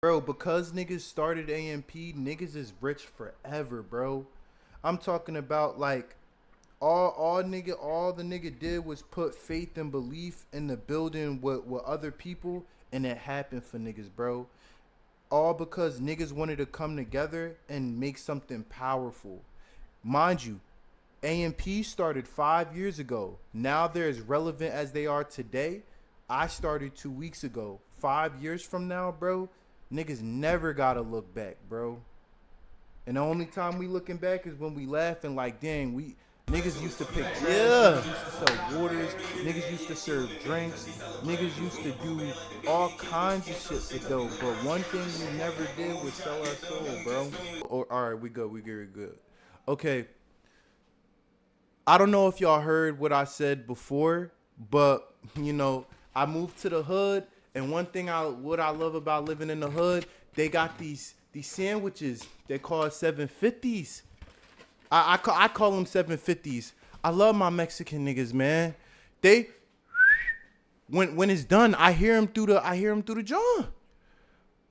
Bro, because niggas started AMP, niggas is rich forever, bro. I'm talking about like all the nigga did was put faith and belief in the building with other people, and it happened for niggas, bro. All because niggas wanted to come together and make something powerful. Mind you, AMP started 5 years ago. Now they're as relevant as they are today. I started 2 weeks ago. 5 years from now, bro, niggas never gotta look back, bro. And the only time we looking back is when we laughing like, dang, we niggas used to pick trash, Yeah. niggas used to sell waters, niggas used to serve drinks, niggas used to do all kinds of shit for dope. But one thing we never did was sell our soul, bro. Or all right, we good, we good. Okay, I don't know if y'all heard what I said before, but I moved to the hood, and one thing I love about living in the hood, they got these sandwiches. They call it 750s. I call them 750s. I love my Mexican niggas, man. They when it's done, I hear them through the jaw.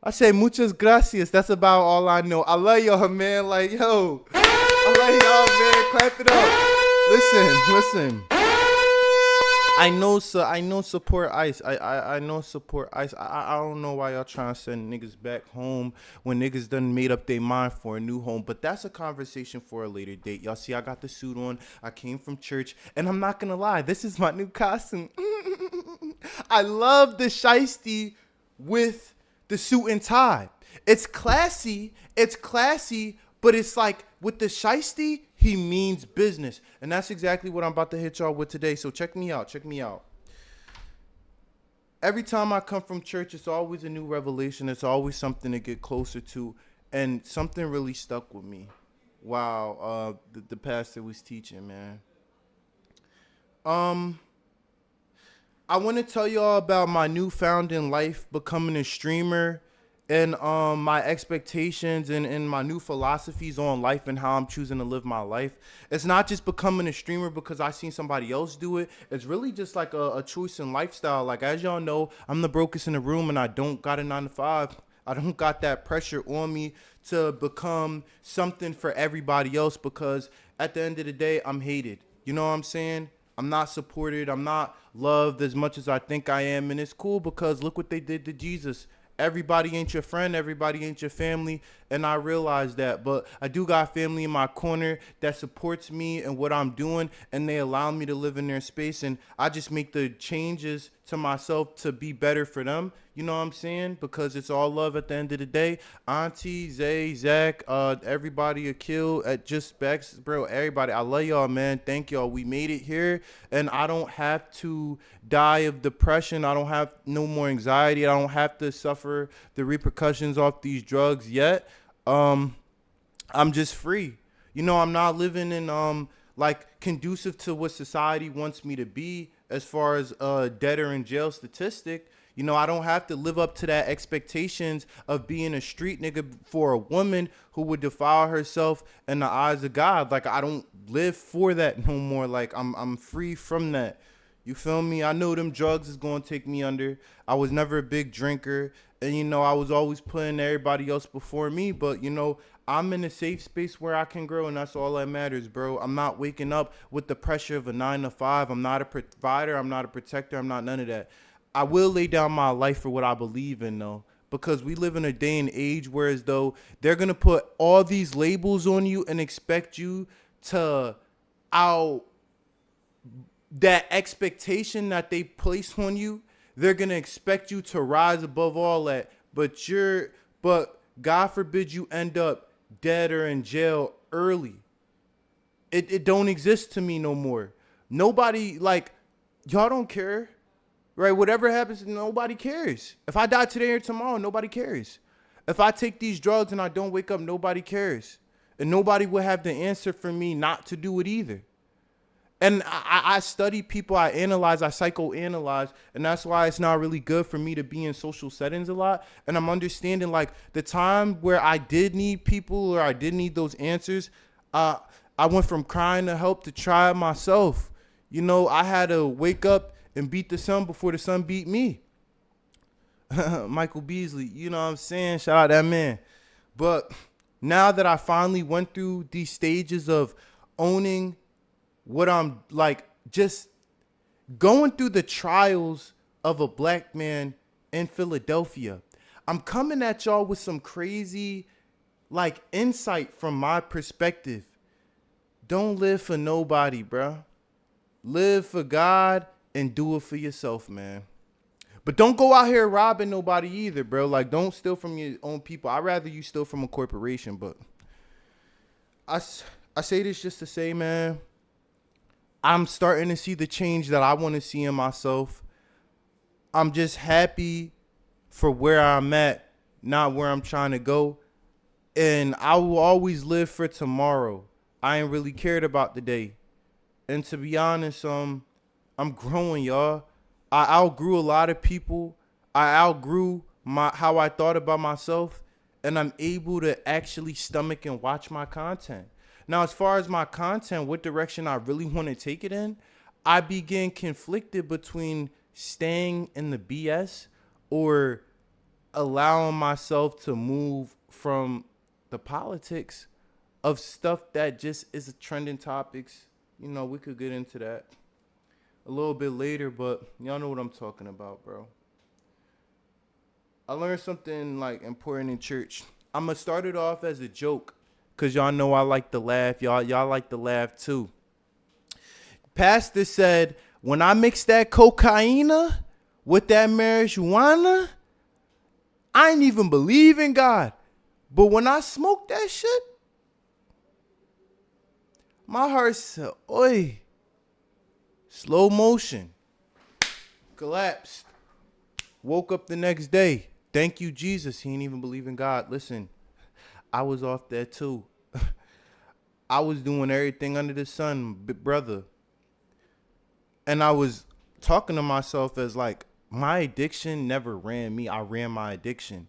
I say muchas gracias. That's about all I know. I love y'all, man. Like, yo, I love y'all, man. Clap it up. Listen. I know support ICE. I know support ICE. I don't know why y'all trying to send niggas back home when niggas done made up their mind for a new home. But that's a conversation for a later date. Y'all see, I got the suit on. I came from church, and I'm not gonna lie, this is my new costume. I love the shiesty with the suit and tie. It's classy. But it's like with the shiesty, he means business. And that's exactly what I'm about to hit y'all with today. So check me out. Every time I come from church, it's always a new revelation. It's always something to get closer to. And something really stuck with me while the pastor was teaching, man. I want to tell y'all about my newfound in life becoming a streamer, and my expectations and my new philosophies on life and how I'm choosing to live my life. It's not just becoming a streamer because I seen somebody else do it. It's really just like a choice in lifestyle. Like, as y'all know, I'm the brokest in the room, and I don't got a 9 to 5. I don't got that pressure on me to become something for everybody else, because at the end of the day, I'm hated. You know what I'm saying? I'm not supported. I'm not loved as much as I think I am. And it's cool because look what they did to Jesus. Everybody ain't your friend. Everybody ain't your family. And I realize that. But I do got family in my corner that supports me and what I'm doing. And they allow me to live in their space. And I just make the changes to myself to be better for them. You know what I'm saying? Because it's all love at the end of the day. Auntie, Zay, Zach, everybody, Akil, at Just Specs, bro, everybody. I love y'all, man. Thank y'all. We made it here, and I don't have to die of depression. I don't have no more anxiety. I don't have to suffer the repercussions off these drugs yet. I'm just free. I'm not living in like conducive to what society wants me to be as far as debtor in jail statistic. I don't have to live up to that expectations of being a street nigga for a woman who would defile herself in the eyes of God. Like, I don't live for that no more. Like, I'm free from that. You feel me? I know them drugs is going to take me under. I was never a big drinker. And, I was always putting everybody else before me. But, I'm in a safe space where I can grow, and that's all that matters, bro. I'm not waking up with the pressure of a 9 to 5. I'm not a provider. I'm not a protector. I'm not none of that. I will lay down my life for what I believe in, though, because we live in a day and age where as though they're going to put all these labels on you and expect you to out that expectation that they place on you. They're going to expect you to rise above all that, but God forbid you end up dead or in jail early. It don't exist to me no more. Nobody, like, y'all don't care. Right? Whatever happens, nobody cares. If I die today or tomorrow, nobody cares. If I take these drugs and I don't wake up, nobody cares. And nobody will have the answer for me not to do it either. And I study people, I analyze, I psychoanalyze, and that's why it's not really good for me to be in social settings a lot. And I'm understanding, like, the time where I did need people or I did need those answers, I went from crying to help to try it myself. I had to wake up and beat the sun before the sun beat me. Michael Beasley, you know what I'm saying? Shout out that man. But now that I finally went through these stages of owning what I'm like, just going through the trials of a black man in Philadelphia, I'm coming at y'all with some crazy like insight from my perspective. Don't live for nobody, bro. Live for God and do it for yourself, man. But don't go out here robbing nobody either, bro. Like, don't steal from your own people. I'd rather you steal from a corporation. But I, I say this just to say, man, I'm starting to see the change that I want to see in myself. I'm just happy for where I'm at, not where I'm trying to go. And I will always live for tomorrow. I ain't really cared about the day. And to be honest, I'm growing, y'all. I outgrew a lot of people. I outgrew how I thought about myself, and I'm able to actually stomach and watch my content. Now, as far as my content, what direction I really want to take it in, I begin conflicted between staying in the BS or allowing myself to move from the politics of stuff that just is trending topics. You know, we could get into that a little bit later, but y'all know what I'm talking about, bro. I learned something like important in church. I'm gonna start it off as a joke, cause y'all know I like to laugh. Y'all like to laugh too. Pastor said, when I mix that cocaine with that marijuana, I ain't even believe in God. But when I smoke that shit, my heart said, oi, slow motion, collapsed. Woke up the next day. Thank you, Jesus. He didn't even believe in God. Listen, I was off there too. I was doing everything under the sun, big brother. And I was talking to myself as like, my addiction never ran me. I ran my addiction.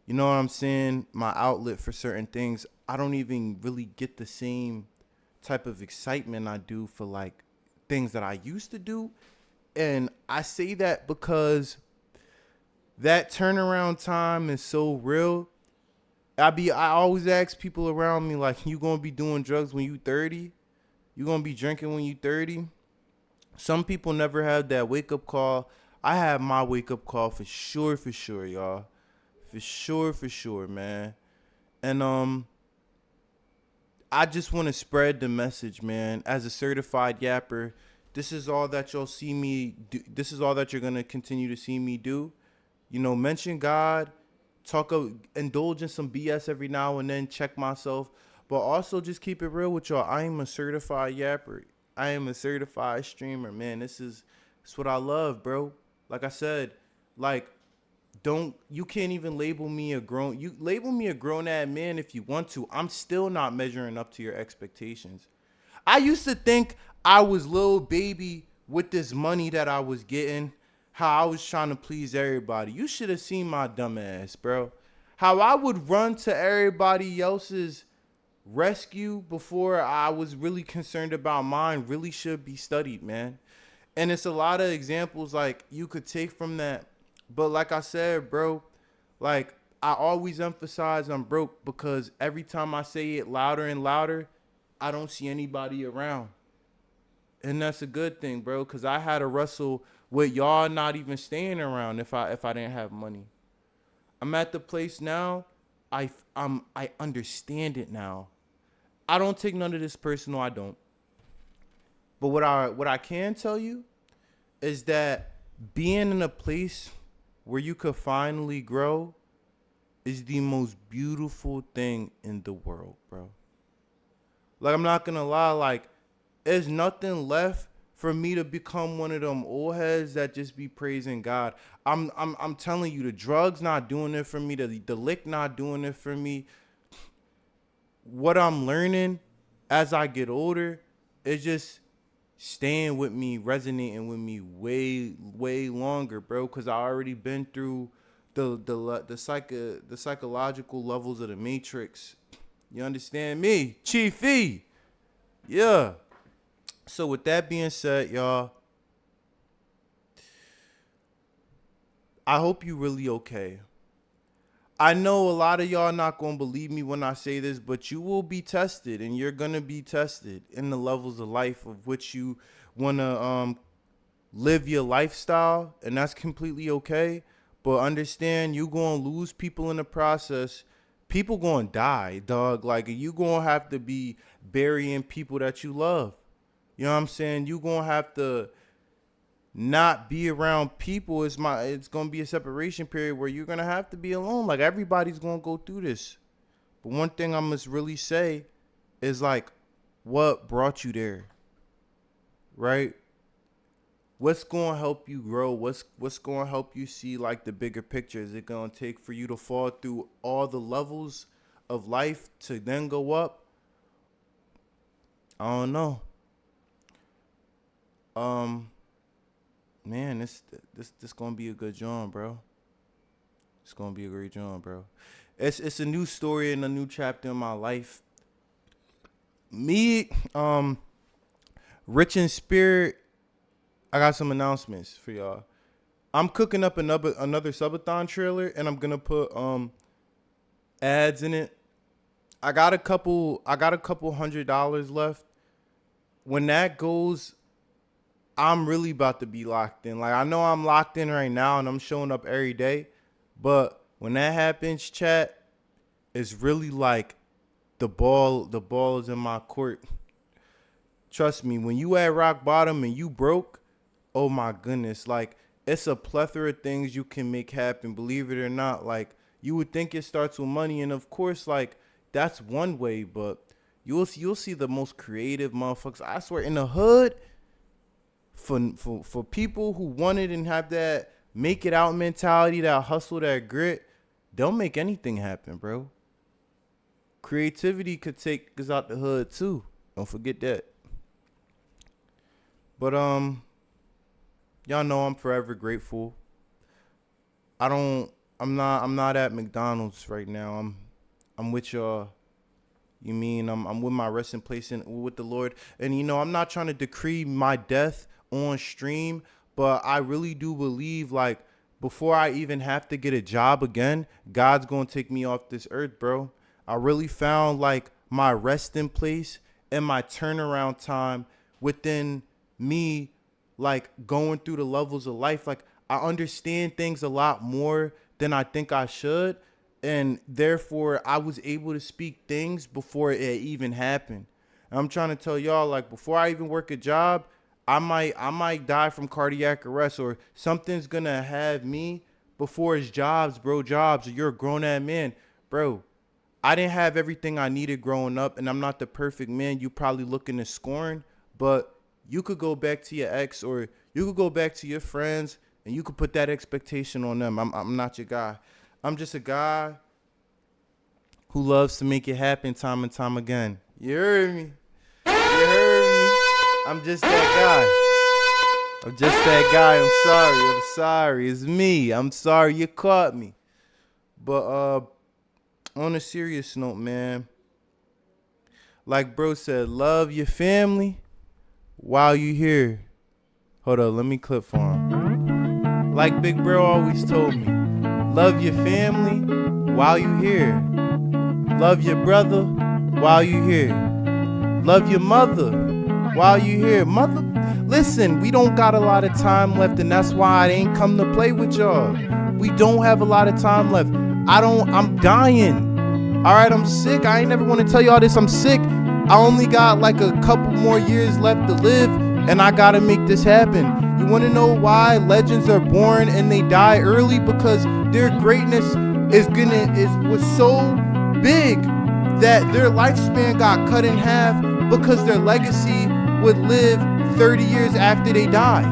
You know what I'm saying? My outlet for certain things. I don't even really get the same type of excitement I do for like things that I used to do. And I say that because that turnaround time is so real. I always ask people around me, like, you gonna be doing drugs when you 30? You gonna be drinking when you 30? Some people never have that wake up call. I have my wake up call for sure, y'all. For sure, man. And I just want to spread the message, man. As a certified yapper, this is all that you'll see me do. This is all that you're gonna continue to see me do. You know, mention God, indulge in some BS every now and then, check myself, but also just keep it real with y'all. I am a certified yapper. I am a certified streamer, man. It's what I love, bro. Like I said, like, you can't even label me you label me a grown ass man if you want to. I'm still not measuring up to your expectations. I used to think I was little baby with this money that I was getting, how I was trying to please everybody. You should have seen my dumb ass, bro. How I would run to everybody else's rescue before I was really concerned about mine really should be studied, man. And it's a lot of examples like you could take from that. But like I said, bro, like I always emphasize I'm broke because every time I say it louder and louder, I don't see anybody around. And that's a good thing, bro, because I had to wrestle with y'all not even staying around if I didn't have money. I'm at the place now. I understand it now. I don't take none of this personal. I don't. But what I can tell you is that being in a place where you could finally grow is the most beautiful thing in the world, bro. Like, I'm not gonna lie, like, there's nothing left for me to become one of them old heads that just be praising God. I'm telling you, the drugs not doing it for me, the lick not doing it for me. What I'm learning as I get older is just staying with me, resonating with me way longer, bro. Cause I already been through the psychological levels of the Matrix. You understand me, Chiefy? Yeah. So with that being said, y'all, I hope you really okay. I know a lot of y'all not gonna believe me when I say this, but you will be tested, and you're gonna be tested in the levels of life of which you wanna live your lifestyle, and that's completely okay. But understand, you gonna lose people in the process. People gonna die, dog. Like, you gonna have to be burying people that you love. You know what I'm saying? You gonna have to not be around people. It's gonna be a separation period where you're gonna have to be alone. Like, everybody's gonna go through this. But one thing I must really say is, like, what brought you there, right? What's gonna help you grow? What's gonna help you see, like, the bigger picture? Is it gonna take for you to fall through all the levels of life to then go up? I don't know. Man, this gonna be a good joint, bro. It's gonna be a great joint, bro. It's a new story and a new chapter in my life. Me, rich in spirit. I got some announcements for y'all. I'm cooking up another Subathon trailer, and I'm gonna put ads in it. I got a couple $100 left. When that goes, I'm really about to be locked in. Like, I know I'm locked in right now, and I'm showing up every day. But when that happens, chat, it's really like the ball is in my court. Trust me, when you at rock bottom and you broke, oh my goodness, like, it's a plethora of things you can make happen, believe it or not. Like, you would think it starts with money, and of course, like, that's one way, but you'll see the most creative motherfuckers. I swear, in the hood, for people who want it and have that make it out mentality, that hustle, that grit, they'll make anything happen, bro. Creativity could take us out the hood too. Don't forget that. But y'all know I'm forever grateful. I'm not at McDonald's right now. I'm with y'all. You mean I'm with my resting place with the Lord. And I'm not trying to decree my death on stream, but I really do believe, like, before I even have to get a job again, God's gonna take me off this earth, bro. I really found, like, my resting place and my turnaround time within me, like, going through the levels of life. Like, I understand things a lot more than I think I should, and therefore I was able to speak things before it even happened. And I'm trying to tell y'all, like, before I even work a job, I might die from cardiac arrest, or something's gonna have me before it's jobs, bro. Jobs, or you're a grown ass man, bro. I didn't have everything I needed growing up, and I'm not the perfect man you probably looking to scorn, but you could go back to your ex, or you could go back to your friends, and you could put that expectation on them. I'm not your guy. I'm just a guy who loves to make it happen time and time again. You heard me? You heard me? I'm just that guy. I'm just that guy. I'm sorry. It's me. I'm sorry you caught me. But on a serious note, man, like bro said, love your family while you here. Hold up, let me clip for him. Like big bro always told me, love your family while you here. Love your brother while you here. Love your mother while you here. Mother, listen, we don't got a lot of time left, and that's why I ain't come to play with y'all. We don't have a lot of time left. I'm dying. All right, I'm sick. I ain't never want to tell y'all this. I'm sick. I only got like a couple more years left to live, and I gotta make this happen. You want to know why legends are born and they die early? Because their greatness was so big that their lifespan got cut in half, because their legacy would live 30 years after they died.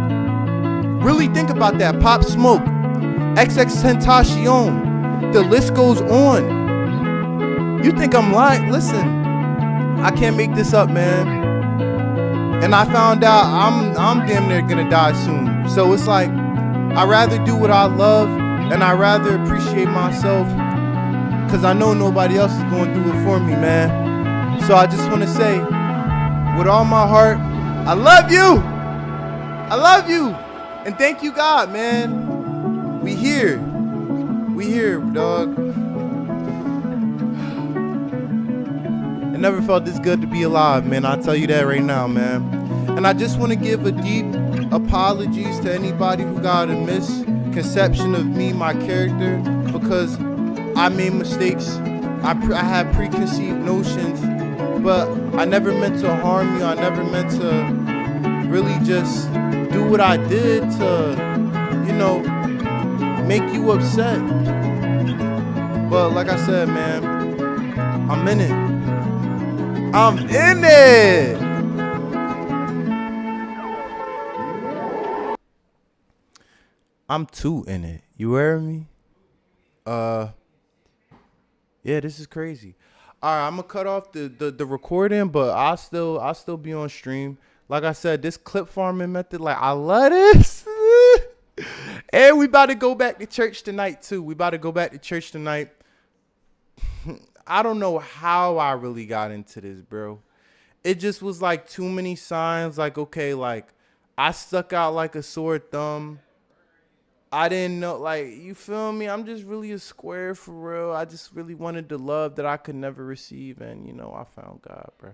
Really think about that. Pop Smoke, XXXTentacion, the list goes on. You think I'm lying? Listen, I can't make this up, man. And I found out I'm damn near gonna die soon. So it's like, I'd rather do what I love, and I'd rather appreciate myself, because I know nobody else is going to do it for me, man. So I just want to say, with all my heart, I love you. I love you. And thank you, God, man. We here. We here, dog. It never felt this good to be alive, man. I'll tell you that right now, man. And I just want to give a deep apologies to anybody who got a misconception of me, my character, because I made mistakes. I had preconceived notions, but I never meant to harm you. I never meant to really just do what I did to, you know, make you upset. But like I said, man, I'm in it. I'm in it. I'm too in it. You hear me? Yeah, this is crazy. All right, I'm gonna cut off the recording, but I'll still be on stream. Like I said, this clip farming method, like I love this. And we about to go back to church tonight too. We about to go back to church tonight. I don't know how I really got into this, bro. It just was like too many signs. Like, okay, like I stuck out like a sore thumb. I didn't know, like, you feel me? I'm just really a square for real. I just really wanted the love that I could never receive. And, you know, I found God, bro.